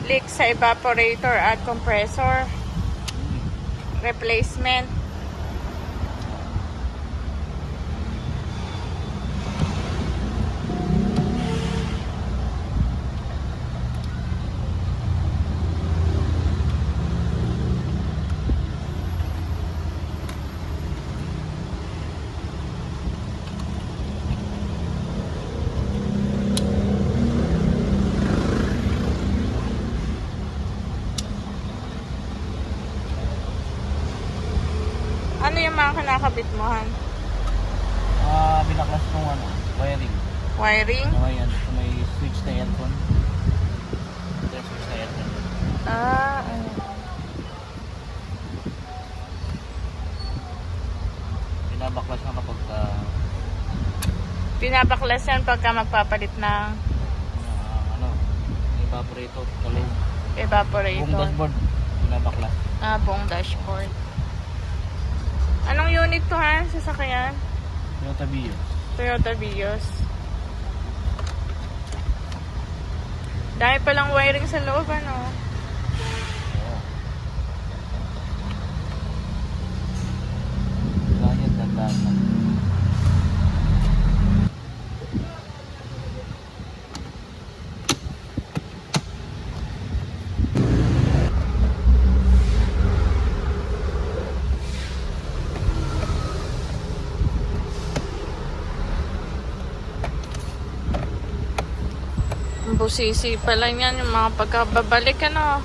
leak sa evaporator at compressor. Replacement. Ano yung mga kinakabit mo, Han? Binaklas kong wiring. Wiring? Ayan, so may switch na aircon. Ito yung switch na aircon. Ano. Binabaklas na kapag Pinabaklas yan pagka magpapalit ng evaporator, kalog. Buong evaporator. dashboard, binabaklas. Buong dashboard. Anong unit to, Han? Sasakyan? Toyota Vios. Toyota Vios. Dahil palang wiring sa loob, ano? Oo. Kailangan yan, dandaan lang. Busisi pala yan yung mga pagkababalik, ano?